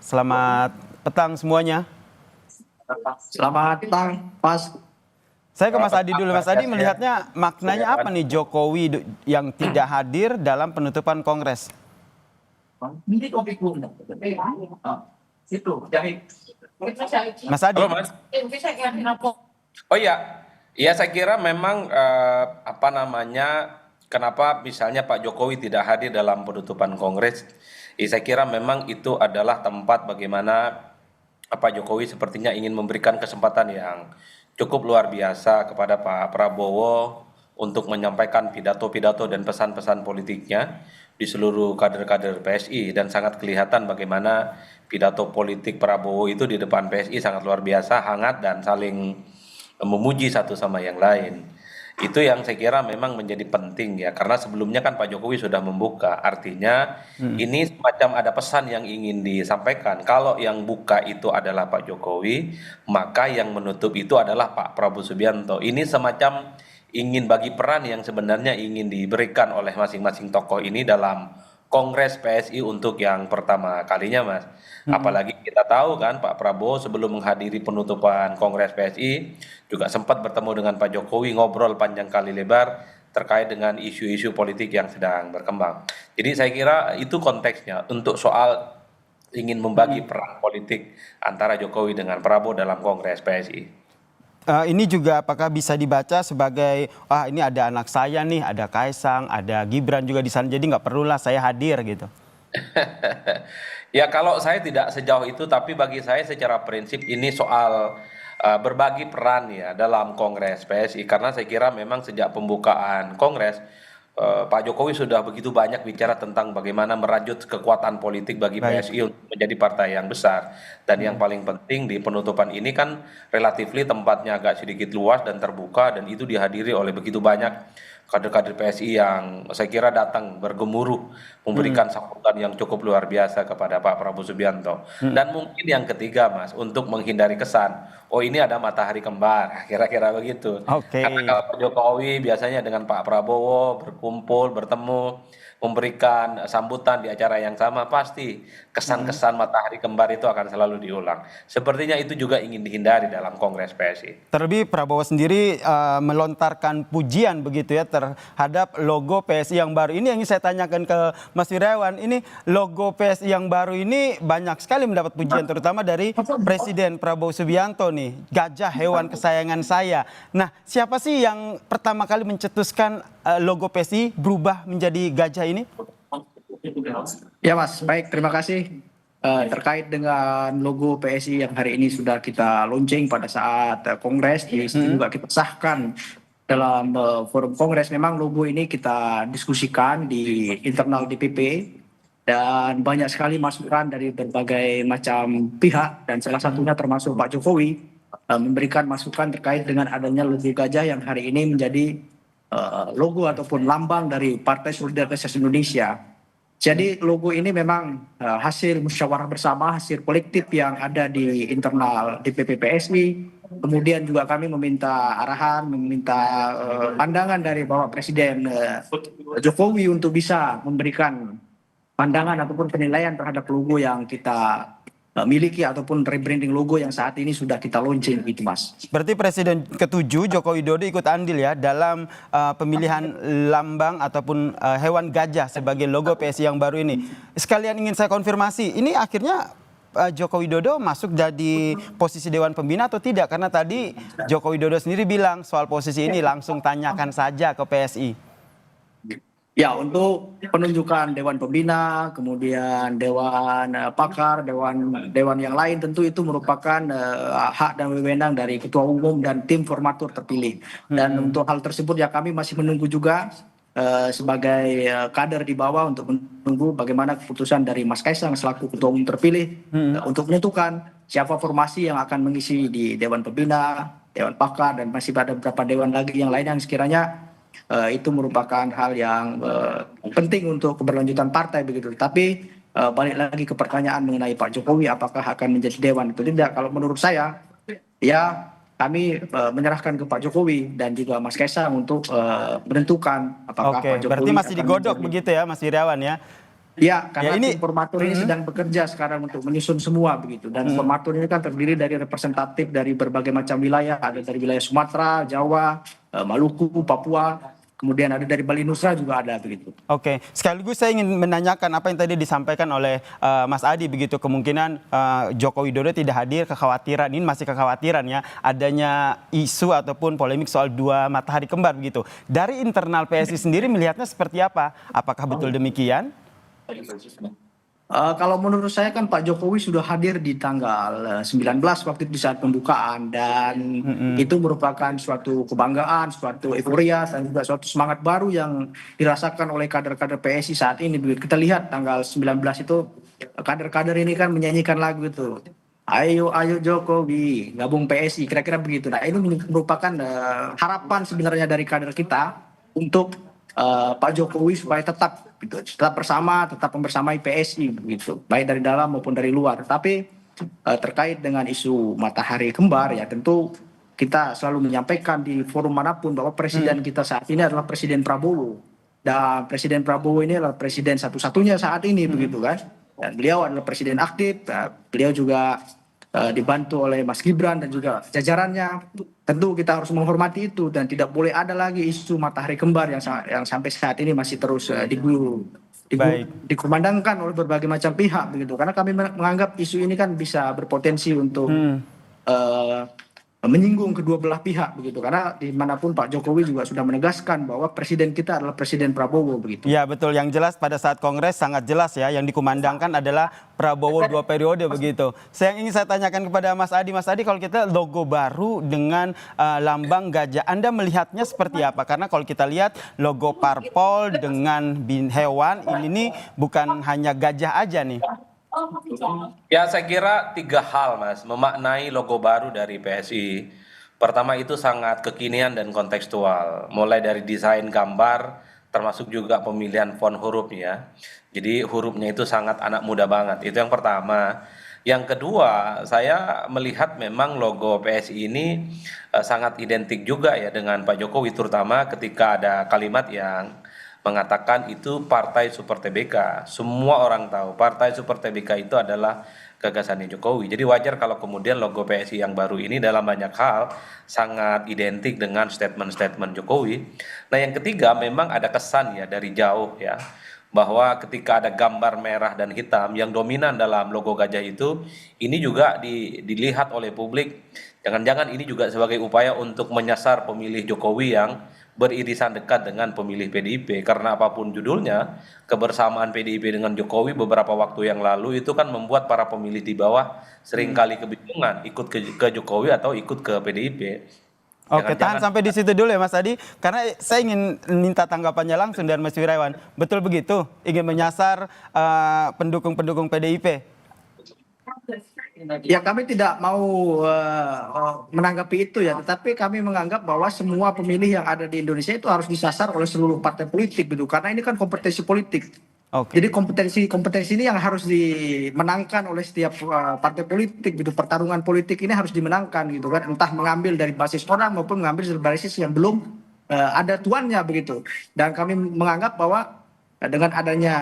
Selamat petang semuanya. Selamat petang, Mas. Saya ke Mas Adi dulu. Mas Adi melihatnya maknanya apa nih Jokowi yang tidak hadir dalam penutupan Kongres? Mas Adi. Halo Mas. Oh iya, ya saya kira memang kenapa misalnya Pak Jokowi tidak hadir dalam penutupan Kongres? Saya kira memang itu adalah tempat bagaimana Pak Jokowi sepertinya ingin memberikan kesempatan yang cukup luar biasa kepada Pak Prabowo untuk menyampaikan pidato-pidato dan pesan-pesan politiknya di seluruh kader-kader PSI, dan sangat kelihatan bagaimana pidato politik Prabowo itu di depan PSI sangat luar biasa, hangat dan saling memuji satu sama yang lain. Itu yang saya kira memang menjadi penting ya, karena sebelumnya kan Pak Jokowi sudah membuka, artinya ini semacam ada pesan yang ingin disampaikan. Kalau yang buka itu adalah Pak Jokowi, maka yang menutup itu adalah Pak Prabowo Subianto. Ini semacam ingin bagi peran yang sebenarnya ingin diberikan oleh masing-masing tokoh ini dalam Kongres PSI untuk yang pertama kalinya, Mas. Apalagi kita tahu kan Pak Prabowo sebelum menghadiri penutupan Kongres PSI juga sempat bertemu dengan Pak Jokowi, ngobrol panjang kali lebar terkait dengan isu-isu politik yang sedang berkembang. Jadi saya kira itu konteksnya untuk soal ingin membagi peran politik antara Jokowi dengan Prabowo dalam Kongres PSI. Ini juga apakah bisa dibaca sebagai, ini ada anak saya nih, ada Kaisang, ada Gibran juga di sana, jadi nggak perlulah saya hadir gitu. Ya kalau saya tidak sejauh itu, tapi bagi saya secara prinsip ini soal berbagi peran ya dalam Kongres PSI, karena saya kira memang sejak pembukaan Kongres Pak Jokowi sudah begitu banyak bicara tentang bagaimana merajut kekuatan politik bagi PSI untuk menjadi partai yang besar. Dan yang paling penting di penutupan ini kan relatifly tempatnya agak sedikit luas dan terbuka, dan itu dihadiri oleh begitu banyak kader-kader PSI yang saya kira datang bergemuruh memberikan sambutan yang cukup luar biasa kepada Pak Prabowo Subianto. Dan mungkin yang ketiga, Mas, untuk menghindari kesan, oh ini ada matahari kembar, kira-kira begitu. Oke. Karena kalau Pak Jokowi biasanya dengan Pak Prabowo berkumpul, bertemu, memberikan sambutan di acara yang sama, pasti kesan-kesan matahari kembar itu akan selalu diulang. Sepertinya itu juga ingin dihindari dalam Kongres PSI. Terlebih Prabowo sendiri melontarkan pujian begitu ya terhadap logo PSI yang baru. Ini yang ingin saya tanyakan ke Mas Wirawan. Ini logo PSI yang baru ini banyak sekali mendapat pujian, terutama dari Presiden Prabowo Subianto nih. Gajah hewan kesayangan saya. Nah, siapa sih yang pertama kali mencetuskan logo PSI berubah menjadi gajah ini? Ya Mas, baik, terima kasih. Terkait dengan logo PSI yang hari ini sudah kita launching pada saat Kongres, juga kita sahkan dalam forum Kongres. Memang logo ini kita diskusikan di internal DPP dan banyak sekali masukan dari berbagai macam pihak, dan salah satunya termasuk Pak Jokowi memberikan masukan terkait dengan adanya logo gajah yang hari ini menjadi logo ataupun lambang dari Partai Solidaritas Indonesia. Jadi logo ini memang hasil musyawarah bersama, hasil kolektif yang ada di internal DPP PSI. Kemudian juga kami meminta arahan, meminta pandangan dari Bapak Presiden Jokowi untuk bisa memberikan pandangan ataupun penilaian terhadap logo yang kita miliki ataupun rebranding logo yang saat ini sudah kita launching gitu, Mas. Berarti Presiden ke-7 Joko Widodo ikut andil ya dalam pemilihan lambang ataupun hewan gajah sebagai logo PSI yang baru ini. Sekalian ingin saya konfirmasi, ini akhirnya Joko Widodo masuk jadi posisi Dewan Pembina atau tidak? Karena tadi Joko Widodo sendiri bilang soal posisi ini langsung tanyakan saja ke PSI. Ya, untuk penunjukan Dewan Pembina, kemudian Dewan Pakar, Dewan yang lain, tentu itu merupakan hak dan wewenang dari Ketua Umum dan tim formatur terpilih. Dan untuk hal tersebut ya kami masih menunggu juga sebagai kader di bawah untuk menunggu bagaimana keputusan dari Mas Kaisang selaku Ketua Umum terpilih untuk menentukan siapa formasi yang akan mengisi di Dewan Pembina, Dewan Pakar, dan masih ada beberapa dewan lagi yang lain yang sekiranya itu merupakan hal yang penting untuk keberlanjutan partai begitu. Tapi balik lagi ke pertanyaan mengenai Pak Jokowi apakah akan menjadi dewan atau tidak. Kalau menurut saya ya kami menyerahkan ke Pak Jokowi dan juga Mas Kaisang untuk menentukan apakah Pak Jokowi. Berarti masih digodok begitu ya Mas Wirawan ya? Ya, karena ini tim formatur ini sedang bekerja sekarang untuk menyusun semua begitu. Dan formatur ini kan terdiri dari representatif dari berbagai macam wilayah. Ada dari wilayah Sumatera, Jawa, Maluku, Papua. Kemudian ada dari Bali Nusa juga ada begitu. Oke, sekaligus saya ingin menanyakan apa yang tadi disampaikan oleh Mas Adi begitu, kemungkinan Joko Widodo tidak hadir, kekhawatiran ini masih kekhawatiran ya adanya isu ataupun polemik soal dua matahari kembar begitu. Dari internal PSI sendiri melihatnya seperti apa? Apakah betul demikian? Kalau menurut saya kan Pak Jokowi sudah hadir di tanggal 19 waktu itu di saat pembukaan, dan itu merupakan suatu kebanggaan, suatu euforia, dan juga suatu semangat baru yang dirasakan oleh kader-kader PSI saat ini. Kita lihat tanggal 19 itu kader-kader ini kan menyanyikan lagu itu. Ayo ayo Jokowi gabung PSI, kira-kira begitu. Nah, ini merupakan harapan sebenarnya dari kader kita untuk Pak Jokowi supaya tetap gitu, tetap bersama, tetap membersamai PSI begitu, baik dari dalam maupun dari luar. Tapi terkait dengan isu matahari kembar ya tentu kita selalu menyampaikan di forum manapun bahwa presiden kita saat ini adalah Presiden Prabowo, dan Presiden Prabowo ini adalah presiden satu-satunya saat ini begitu kan. Dan beliau adalah presiden aktif, beliau juga dibantu oleh Mas Gibran dan juga jajarannya. Tentu kita harus menghormati itu dan tidak boleh ada lagi isu matahari kembar yang sampai saat ini masih terus dikumandangkan oleh berbagai macam pihak begitu. Karena kami menganggap isu ini kan bisa berpotensi untuk menyinggung kedua belah pihak begitu, karena dimanapun Pak Jokowi juga sudah menegaskan bahwa presiden kita adalah Presiden Prabowo begitu. Ya betul, yang jelas pada saat kongres sangat jelas ya, yang dikumandangkan adalah Prabowo 2 periode begitu. Yang ingin saya tanyakan kepada Mas Adi, kalau kita logo baru dengan lambang gajah, Anda melihatnya seperti apa? Karena kalau kita lihat logo parpol dengan hewan ini nih bukan hanya gajah aja nih. Ya, saya kira 3 hal, Mas, memaknai logo baru dari PSI. Pertama, itu sangat kekinian dan kontekstual, mulai dari desain gambar, termasuk juga pemilihan font hurufnya. Jadi hurufnya itu sangat anak muda banget, itu yang pertama. Yang kedua, saya melihat memang logo PSI ini sangat identik juga ya dengan Pak Jokowi, terutama ketika ada kalimat yang mengatakan itu Partai Super TBK. Semua orang tahu Partai Super TBK itu adalah gagasannya Jokowi. Jadi wajar kalau kemudian logo PSI yang baru ini dalam banyak hal sangat identik dengan statement-statement Jokowi. Nah, yang ketiga memang ada kesan ya dari jauh ya, bahwa ketika ada gambar merah dan hitam yang dominan dalam logo gajah itu, ini juga dilihat oleh publik, jangan-jangan ini juga sebagai upaya untuk menyasar pemilih Jokowi yang beririsan dekat dengan pemilih PDIP, karena apapun judulnya, kebersamaan PDIP dengan Jokowi beberapa waktu yang lalu itu kan membuat para pemilih di bawah seringkali kebingungan ikut ke Jokowi atau ikut ke PDIP. Oke, tahan sampai di situ dulu ya Mas Adi, karena saya ingin minta tanggapannya langsung dari Mas Wirawan. Betul begitu, ingin menyasar pendukung-pendukung PDIP? Ya, kami tidak mau menanggapi itu ya, tetapi kami menganggap bahwa semua pemilih yang ada di Indonesia itu harus disasar oleh seluruh partai politik gitu, karena ini kan kompetisi politik. Jadi kompetisi ini yang harus dimenangkan oleh setiap partai politik gitu. Pertarungan politik ini harus dimenangkan gitu kan, entah mengambil dari basis orang maupun mengambil dari basis yang belum ada tuannya begitu. Dan kami menganggap bahwa dengan adanya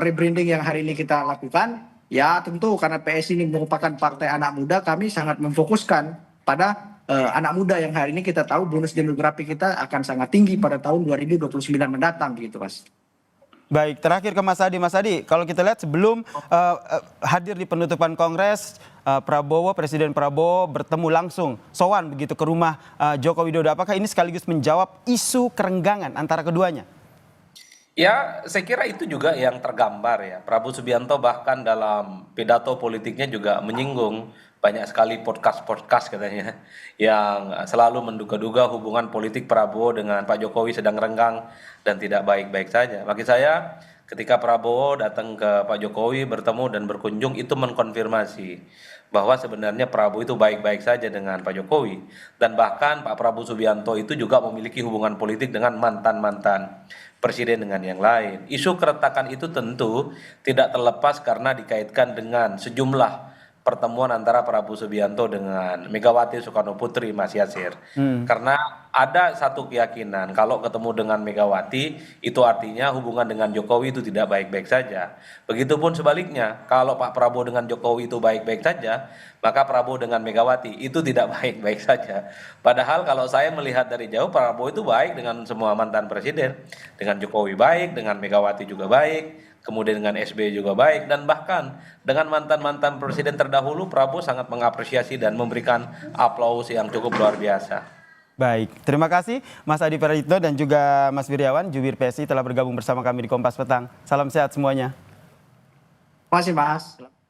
rebranding yang hari ini kita lakukan, ya tentu karena PSI ini merupakan partai anak muda, kami sangat memfokuskan pada anak muda yang hari ini kita tahu bonus demografi kita akan sangat tinggi pada tahun 2029 mendatang begitu, Mas. Baik, terakhir ke Mas Adi. Mas Adi, kalau kita lihat sebelum hadir di penutupan kongres, Presiden Prabowo bertemu langsung, sowan begitu ke rumah Joko Widodo. Apakah ini sekaligus menjawab isu kerenggangan antara keduanya? Ya, saya kira itu juga yang tergambar ya. Prabowo Subianto bahkan dalam pidato politiknya juga menyinggung banyak sekali podcast katanya yang selalu menduga-duga hubungan politik Prabowo dengan Pak Jokowi sedang renggang dan tidak baik-baik saja. Bagi saya, ketika Prabowo datang ke Pak Jokowi bertemu dan berkunjung, itu mengkonfirmasi bahwa sebenarnya Prabowo itu baik-baik saja dengan Pak Jokowi, dan bahkan Pak Prabowo Subianto itu juga memiliki hubungan politik dengan mantan-mantan presiden dengan yang lain. Isu keretakan itu tentu tidak terlepas karena dikaitkan dengan sejumlah pertemuan antara Prabowo Subianto dengan Megawati Soekarno Putri, Mas Yasir. Karena ada satu keyakinan kalau ketemu dengan Megawati itu artinya hubungan dengan Jokowi itu tidak baik-baik saja. Begitupun sebaliknya, kalau Pak Prabowo dengan Jokowi itu baik-baik saja, maka Prabowo dengan Megawati itu tidak baik-baik saja. Padahal kalau saya melihat dari jauh, Prabowo itu baik dengan semua mantan presiden. Dengan Jokowi baik, dengan Megawati juga baik, kemudian dengan SBY juga baik, dan bahkan dengan mantan-mantan presiden terdahulu Prabowo sangat mengapresiasi dan memberikan aplaus yang cukup luar biasa. Baik, terima kasih Mas Adi Prayitno dan juga Mas Wiryawan, jubir PSI telah bergabung bersama kami di Kompas Petang. Salam sehat semuanya. Terima kasih Mas.